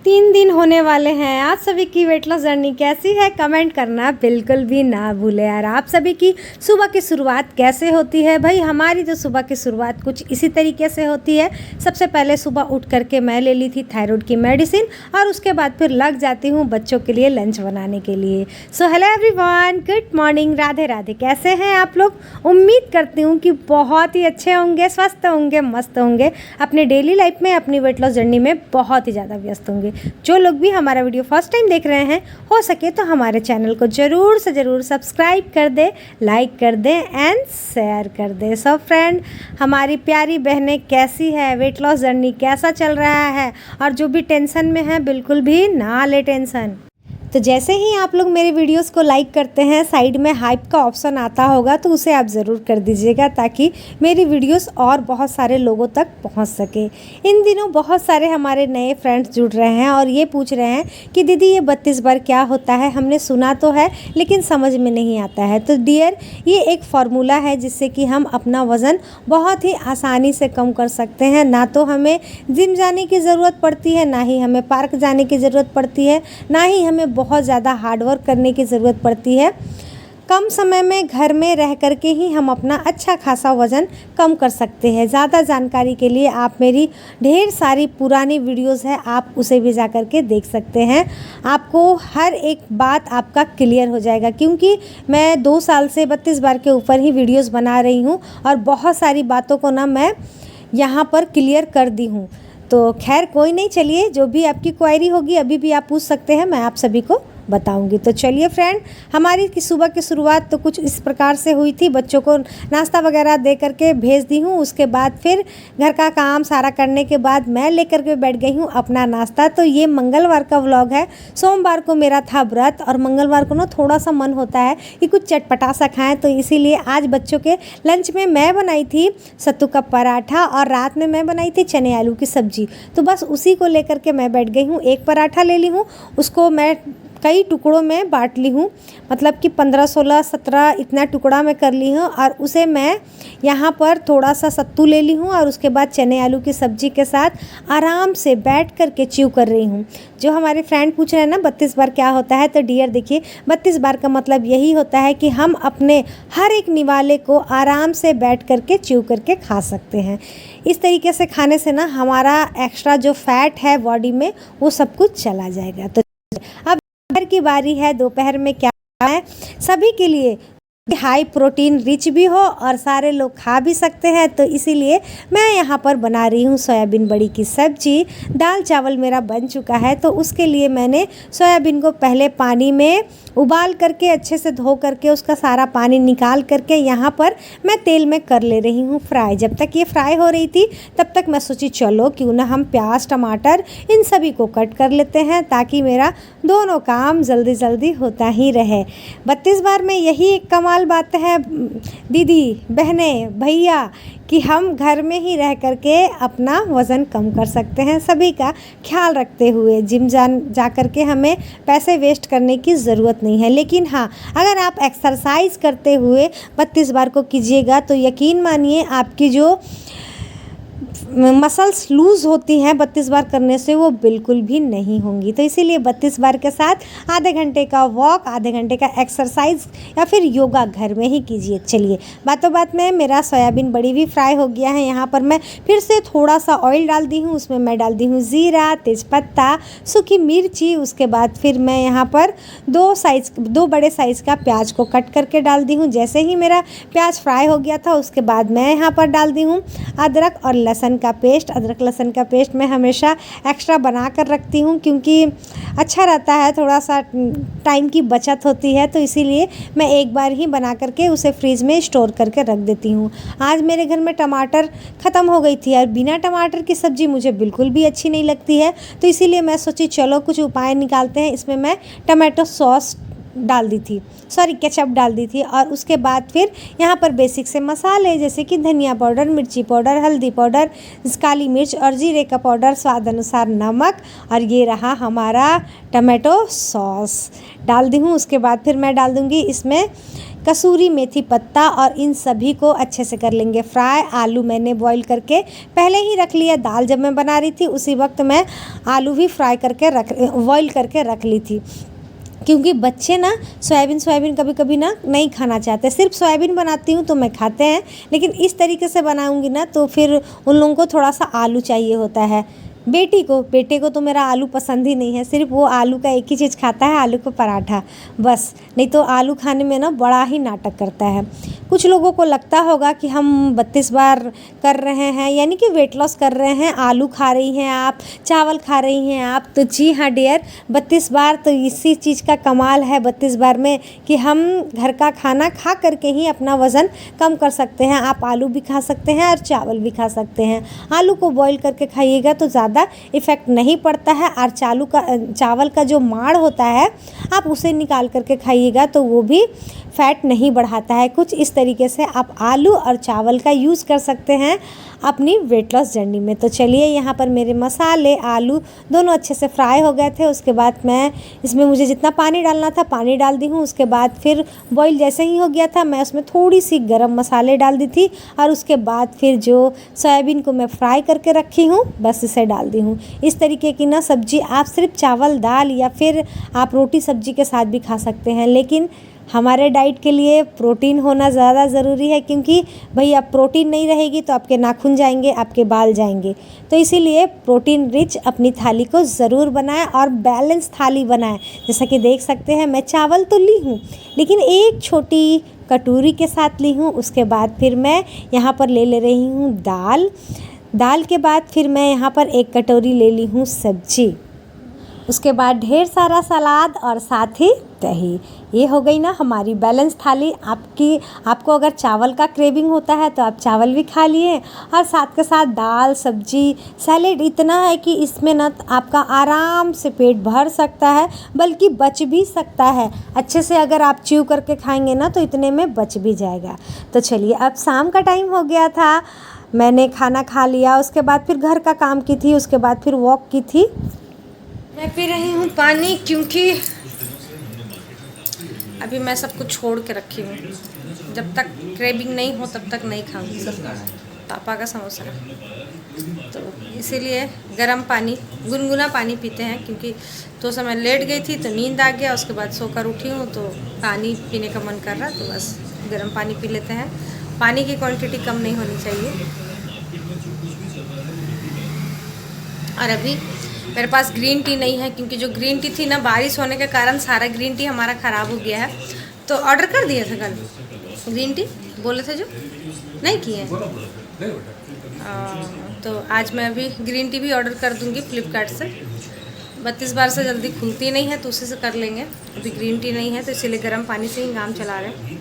3 दिन होने वाले हैं। आप सभी की वेट लॉस जर्नी कैसी है कमेंट करना बिल्कुल भी ना भूलें यार। आप सभी की सुबह की शुरुआत कैसे होती है भाई? हमारी तो सुबह की शुरुआत कुछ इसी तरीके से होती है। सबसे पहले सुबह उठ करके मैं ले ली थी थायराइड की मेडिसिन और उसके बाद फिर लग जाती हूँ बच्चों के लिए लंच बनाने के लिए। So hello everyone, good morning, Radhe Radhe. कैसे हैं आप लोग? उम्मीद करती हूँ कि बहुत ही अच्छे होंगे, स्वस्थ होंगे, मस्त होंगे, अपने डेली लाइफ में अपनी वेट लॉस जर्नी में बहुत ही ज़्यादा व्यस्त होंगे। जो लोग भी हमारा वीडियो फर्स्ट टाइम देख रहे हैं, हो सके तो हमारे चैनल को ज़रूर से ज़रूर सब्सक्राइब कर दे, लाइक कर दे एंड शेयर कर दे। सो फ्रेंड, हमारी प्यारी बहनें कैसी है, वेट लॉस जर्नी कैसा चल रहा है, और जो भी टेंशन में है बिल्कुल भी ना ले टेंशन। तो जैसे ही आप लोग मेरे वीडियोस को लाइक करते हैं, साइड में हाइप का ऑप्शन आता होगा तो उसे आप ज़रूर कर दीजिएगा ताकि मेरी वीडियोस और बहुत सारे लोगों तक पहुंच सके। इन दिनों बहुत सारे हमारे नए फ्रेंड्स जुड़ रहे हैं और ये पूछ रहे हैं कि दीदी ये 32 बार क्या होता है? हमने सुना तो है लेकिन समझ में नहीं आता है। तो डियर, ये एक फार्मूला है जिससे कि हम अपना वज़न बहुत ही आसानी से कम कर सकते हैं। ना तो हमें जिम जाने की ज़रूरत पड़ती है, ना ही हमें पार्क जाने की ज़रूरत पड़ती है, ना ही हमें बहुत ज़्यादा हार्ड वर्क करने की ज़रूरत पड़ती है। कम समय में घर में रह कर के ही हम अपना अच्छा खासा वज़न कम कर सकते हैं। ज़्यादा जानकारी के लिए आप मेरी ढेर सारी पुरानी वीडियोस है, आप उसे भी जा कर के देख सकते हैं। आपको हर एक बात आपका क्लियर हो जाएगा, क्योंकि मैं 2 साल से 32 बार के ऊपर ही वीडियोस बना रही हूँ और बहुत सारी बातों को ना मैं यहाँ पर क्लियर कर दी हूँ। तो खैर कोई नहीं, चलिए जो भी आपकी क्वायरी होगी अभी भी आप पूछ सकते हैं, मैं आप सभी को बताऊंगी। तो चलिए फ्रेंड, हमारी की सुबह की शुरुआत तो कुछ इस प्रकार से हुई थी। बच्चों को नाश्ता वगैरह दे करके भेज दी हूँ। उसके बाद फिर घर का काम सारा करने के बाद मैं लेकर के बैठ गई हूँ अपना नाश्ता। तो ये मंगलवार का व्लॉग है। सोमवार को मेरा था व्रत और मंगलवार को ना थोड़ा सा मन होता है कि कुछ चटपटा सा खाएँ, तो इसीलिए आज बच्चों के लंच में मैं बनाई थी सत्तू का पराठा और रात में मैं बनाई थी चने आलू की सब्जी। तो बस उसी को लेकर के मैं बैठ गई हूँ। एक पराठा ले ली हूँ, उसको मैं कई टुकड़ों में बांट ली हूँ, मतलब कि 15, 16, 17 इतना टुकड़ा मैं कर ली हूँ और उसे मैं यहाँ पर थोड़ा सा सत्तू ले ली हूँ और उसके बाद चने आलू की सब्ज़ी के साथ आराम से बैठ कर के च्यू कर रही हूँ। जो हमारे फ्रेंड पूछ रहे हैं ना 32 बार क्या होता है, तो डियर देखिए, 32 बार का मतलब यही होता है कि हम अपने हर एक निवाले को आराम से बैठ कर के च्यू करके खा सकते हैं। इस तरीके से खाने से ना हमारा एक्स्ट्रा जो फैट है बॉडी में वो सब कुछ चला जाएगा। तो अब दोपहर की बारी है। दोपहर में क्या है, सभी के लिए हाई प्रोटीन रिच भी हो और सारे लोग खा भी सकते हैं, तो इसीलिए मैं यहाँ पर बना रही हूँ सोयाबीन बड़ी की सब्जी। दाल चावल मेरा बन चुका है, तो उसके लिए मैंने सोयाबीन को पहले पानी में उबाल करके अच्छे से धो करके उसका सारा पानी निकाल करके यहाँ पर मैं तेल में कर ले रही हूँ फ्राई। जब तक ये फ्राई हो रही थी तब तक मैं सोची चलो क्यों ना हम प्याज टमाटर इन सभी को कट कर लेते हैं, ताकि मेरा दोनों काम जल्दी जल्दी होता ही रहे। 32 बार में यही एक कमाल बात है दीदी, बहने, भैया, कि हम घर में ही रह करके अपना वज़न कम कर सकते हैं, सभी का ख्याल रखते हुए। जिम जा कर के हमें पैसे वेस्ट करने की ज़रूरत नहीं है। लेकिन हाँ, अगर आप एक्सरसाइज करते हुए 32 बार को कीजिएगा तो यकीन मानिए आपकी जो मसल्स लूज़ होती हैं 32 बार करने से वो बिल्कुल भी नहीं होंगी। तो इसीलिए 32 बार के साथ आधे घंटे का वॉक, आधे घंटे का एक्सरसाइज या फिर योगा घर में ही कीजिए। चलिए, बातों बात में मेरा सोयाबीन बड़ी भी फ्राई हो गया है। यहाँ पर मैं फिर से थोड़ा सा ऑयल डाल दी हूँ, उसमें मैं डाल दी हूँ ज़ीरा, तेज़पत्ता, सूखी मिर्ची। उसके बाद फिर मैं यहाँ पर 2 बड़े साइज़ का प्याज को कट करके डाल दी हूँ। जैसे ही मेरा प्याज फ्राई हो गया था उसके बाद मैं यहाँ पर डाल दी हूँ अदरक और लहसुन का पेस्ट। अदरक लहसुन का पेस्ट मैं हमेशा एक्स्ट्रा बना कर रखती हूँ, क्योंकि अच्छा रहता है, थोड़ा सा टाइम की बचत होती है, तो इसीलिए मैं एक बार ही बना करके उसे फ्रीज में स्टोर करके रख देती हूँ। आज मेरे घर में टमाटर ख़त्म हो गई थी और बिना टमाटर की सब्ज़ी मुझे बिल्कुल भी अच्छी नहीं लगती है, तो इसीलिए मैं सोची चलो कुछ उपाय निकालते हैं। इसमें मैं टमाटो सॉस डाल दी थी, सॉरी केचप डाल दी थी। और उसके बाद फिर यहाँ पर बेसिक से मसाले जैसे कि धनिया पाउडर, मिर्ची पाउडर, हल्दी पाउडर, काली मिर्च और जीरे का पाउडर, स्वाद अनुसार नमक, और ये रहा हमारा टमाटो सॉस डाल दी हूँ। उसके बाद फिर मैं डाल दूँगी इसमें कसूरी मेथी पत्ता, और इन सभी को अच्छे से कर लेंगे फ्राई। आलू मैंने बॉईल करके पहले ही रख लिया, दाल जब मैं बना रही थी उसी वक्त मैं आलू भी फ्राई करके बॉईल करके रख ली थी, क्योंकि बच्चे ना सोयाबीन कभी कभी ना नहीं खाना चाहते। सिर्फ सोयाबीन बनाती हूँ तो मैं खाते हैं, लेकिन इस तरीके से बनाऊँगी ना तो फिर उन लोगों को थोड़ा सा आलू चाहिए होता है। बेटे को तो मेरा आलू पसंद ही नहीं है, सिर्फ वो आलू का एक ही चीज़ खाता है, आलू का पराठा बस। नहीं तो आलू खाने में ना बड़ा ही नाटक करता है। कुछ लोगों को लगता होगा कि हम 32 बार कर रहे हैं, यानी कि वेट लॉस कर रहे हैं, आलू खा रही हैं आप, चावल खा रही हैं आप। तो जी हाँ डियर, 32 बार तो इसी चीज़ का कमाल है 32 बार में कि हम घर का खाना खा करके ही अपना वज़न कम कर सकते हैं। आप आलू भी खा सकते हैं और चावल भी खा सकते हैं। आलू को बॉईल करके खाइएगा तो ज़्यादा इफ़ेक्ट नहीं पड़ता है, और चावल का जो माड़ होता है आप उसे निकाल करके खाइएगा तो वो भी फैट नहीं बढ़ाता है। कुछ इस तरीके से आप आलू और चावल का यूज़ कर सकते हैं अपनी वेट लॉस जर्नी में। तो चलिए, यहाँ पर मेरे मसाले, आलू दोनों अच्छे से फ्राई हो गए थे। उसके बाद मैं इसमें मुझे जितना पानी डालना था पानी डाल दी हूँ। उसके बाद फिर बॉईल जैसे ही हो गया था मैं उसमें थोड़ी सी गरम मसाले डाल दी थी, और उसके बाद फिर जो सोयाबीन को मैं फ्राई करके रखी हूँ बस इसे डाल दी हूँ। इस तरीके की ना सब्ज़ी आप सिर्फ चावल दाल या फिर आप रोटी सब्ज़ी के साथ भी खा सकते हैं, लेकिन हमारे डाइट के लिए प्रोटीन होना ज़्यादा ज़रूरी है, क्योंकि भाई अब प्रोटीन नहीं रहेगी तो आपके नाखून जाएंगे, आपके बाल जाएंगे। तो इसीलिए प्रोटीन रिच अपनी थाली को ज़रूर बनाएं और बैलेंस थाली बनाएं। जैसा कि देख सकते हैं मैं चावल तो ली हूँ, लेकिन एक छोटी कटोरी के साथ ली हूँ। उसके बाद फिर मैं यहाँ पर ले रही हूँ दाल के बाद फिर मैं यहाँ पर एक कटोरी ले ली हूँ सब्जी। उसके बाद ढेर सारा सलाद और साथ ही दही। ये हो गई ना हमारी बैलेंस थाली। आपको अगर चावल का क्रेविंग होता है तो आप चावल भी खा लिए, और साथ के साथ दाल, सब्जी, सैलेड इतना है कि इसमें ना आपका आराम से पेट भर सकता है, बल्कि बच भी सकता है। अच्छे से अगर आप च्यू करके खाएंगे ना तो इतने में बच भी जाएगा। तो चलिए, अब शाम का टाइम हो गया था, मैंने खाना खा लिया। उसके बाद फिर घर का काम की थी, उसके बाद फिर वॉक की थी। मैं पी रही हूँ पानी, क्योंकि अभी मैं सब कुछ छोड़ के रखी हूँ। जब तक क्रेविंग नहीं हो तब तक नहीं खाऊंगी। पापा का समोसा, तो इसीलिए गर्म पानी, गुनगुना पानी पीते हैं। क्योंकि तो समय लेट गई थी तो नींद आ गया, उसके बाद सोकर उठी हूँ तो पानी पीने का मन कर रहा, तो बस गर्म पानी पी लेते हैं। पानी की क्वांटिटी कम नहीं होनी चाहिए। और अभी मेरे पास ग्रीन टी नहीं है, क्योंकि जो ग्रीन टी थी ना, बारिश होने के कारण सारा ग्रीन टी हमारा ख़राब हो गया है। तो ऑर्डर कर दिए थे कल ग्रीन टी, बोले थे जो नहीं किए। तो आज मैं अभी ग्रीन टी भी ऑर्डर कर दूंगी फ्लिपकार्ट से। 32 बार से जल्दी खुलती नहीं है तो उसी से कर लेंगे। अभी ग्रीन टी नहीं है तो इसीलिए गर्म पानी से ही काम चला रहे हैं।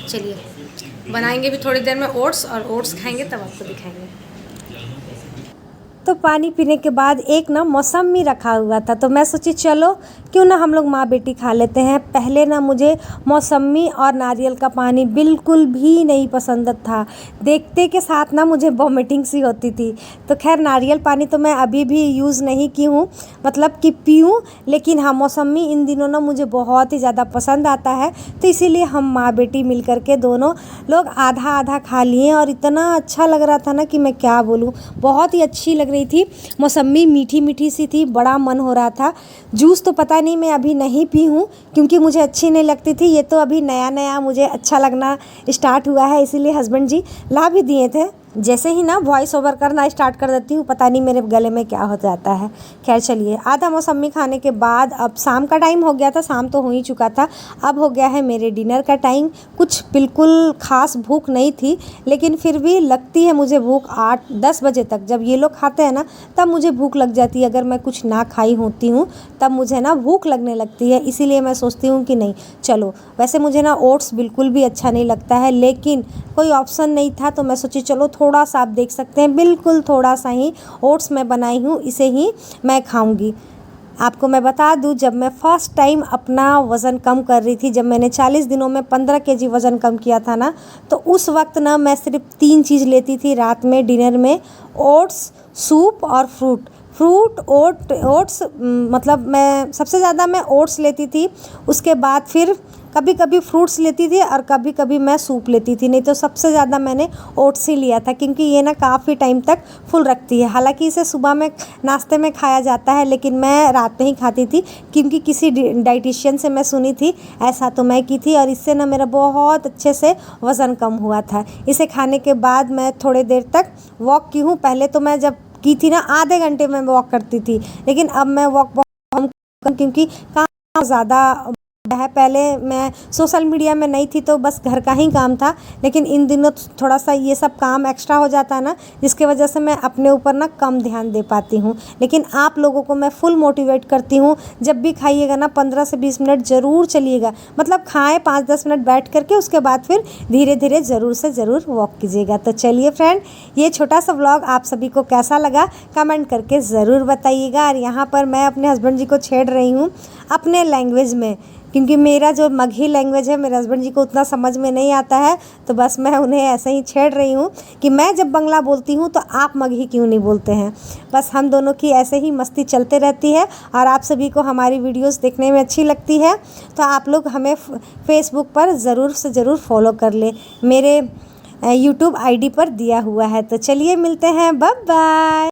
चलिए, बनाएंगे भी थोड़ी देर में ओट्स, और ओट्स खाएंगे तब आपको दिखाएंगे। तो पानी पीने के बाद एक ना मौसमी रखा हुआ था, तो मैं सोची चलो क्यों ना हम लोग माँ बेटी खा लेते हैं। पहले ना मुझे मौसमी और नारियल का पानी बिल्कुल भी नहीं पसंद था, देखते के साथ ना मुझे वॉमिटिंग सी होती थी। तो खैर नारियल पानी तो मैं अभी भी यूज़ नहीं की हूँ, मतलब कि पीऊँ, लेकिन हाँ मौसमी इन दिनों ना मुझे बहुत ही ज़्यादा पसंद आता है। तो इसीलिए हम माँ बेटी मिल कर के दोनों लोग आधा आधा खा लिए, और इतना अच्छा लग रहा था ना कि मैं क्या बोलूँ, बहुत ही अच्छी लग रही थी। मौसमी मीठी मीठी सी थी, बड़ा मन हो रहा था। जूस तो पता नहीं मैं अभी नहीं पी हूँ, क्योंकि मुझे अच्छी नहीं लगती थी। ये तो अभी नया नया मुझे अच्छा लगना स्टार्ट हुआ है, इसीलिए हस्बैंड जी ला भी दिए थे। जैसे ही ना वॉइस ओवर करना स्टार्ट कर देती हूँ, पता नहीं मेरे गले में क्या हो जाता है। खैर चलिए, आधा मौसमी खाने के बाद अब शाम का टाइम हो गया था, शाम तो हो ही चुका था। अब हो गया है मेरे डिनर का टाइम। कुछ बिल्कुल ख़ास भूख नहीं थी, लेकिन फिर भी लगती है मुझे भूख 8-10 बजे तक। जब ये लोग खाते हैं ना तब मुझे भूख लग जाती है। अगर मैं कुछ ना खाई होती हूँ तब मुझे ना भूख लगने लगती है। इसीलिए मैं सोचती हूँ कि नहीं चलो, वैसे मुझे ना ओट्स बिल्कुल भी अच्छा नहीं लगता है, लेकिन कोई ऑप्शन नहीं था तो मैं सोची चलो थोड़ा सा, आप देख सकते हैं बिल्कुल थोड़ा सा ही ओट्स मैं बनाई हूँ, इसे ही मैं खाऊंगी। आपको मैं बता दूं, जब मैं फ़र्स्ट टाइम अपना वज़न कम कर रही थी, जब मैंने 40 दिनों में 15 केजी वज़न कम किया था ना, तो उस वक्त ना मैं सिर्फ 3 चीज़ लेती थी रात में डिनर में, ओट्स, सूप और ओट्स, मतलब मैं सबसे ज़्यादा मैं ओट्स लेती थी। उसके बाद फिर कभी कभी फ्रूट्स लेती थी और कभी कभी मैं सूप लेती थी, नहीं तो सबसे ज़्यादा मैंने ओट्स ही लिया था, क्योंकि ये ना काफ़ी टाइम तक फुल रखती है। हालांकि इसे सुबह में नाश्ते में खाया जाता है, लेकिन मैं रात में ही खाती थी, क्योंकि किसी डाइटिशियन से मैं सुनी थी, ऐसा तो मैं की थी, और इससे ना मेरा बहुत अच्छे से वज़न कम हुआ था। इसे खाने के बाद मैं थोड़ी देर तक वॉक की हूँ। पहले तो मैं जब की थी ना आधे घंटे में वॉक करती थी, लेकिन अब मैं वॉक बहुत कम, क्योंकि काम ज़्यादा है। पहले मैं सोशल मीडिया में नहीं थी तो बस घर का ही काम था, लेकिन इन दिनों थोड़ा सा ये सब काम एक्स्ट्रा हो जाता है ना, जिसकी वजह से मैं अपने ऊपर ना कम ध्यान दे पाती हूँ। लेकिन आप लोगों को मैं फुल मोटिवेट करती हूँ, जब भी खाइएगा ना 15 से 20 मिनट ज़रूर चलिएगा, मतलब खाएँ 5-10 मिनट बैठ करके, उसके बाद फिर धीरे धीरे ज़रूर से ज़रूर वॉक कीजिएगा। तो चलिए फ्रेंड, ये छोटा सा व्लॉग आप सभी को कैसा लगा कमेंट करके ज़रूर बताइएगा। और यहाँ पर मैं अपने हस्बैंड जी को छेड़ रही हूँ अपने लैंग्वेज में, क्योंकि मेरा जो मगही लैंग्वेज है मेरे हस्बैंड जी को उतना समझ में नहीं आता है, तो बस मैं उन्हें ऐसे ही छेड़ रही हूँ कि मैं जब बंगला बोलती हूँ तो आप मगही क्यों नहीं बोलते हैं। बस हम दोनों की ऐसे ही मस्ती चलते रहती है। और आप सभी को हमारी वीडियोस देखने में अच्छी लगती है तो आप लोग हमें फेसबुक पर ज़रूर से ज़रूर फॉलो कर लें, मेरे यूट्यूब ID पर दिया हुआ है। तो चलिए मिलते हैं, बाय बाय।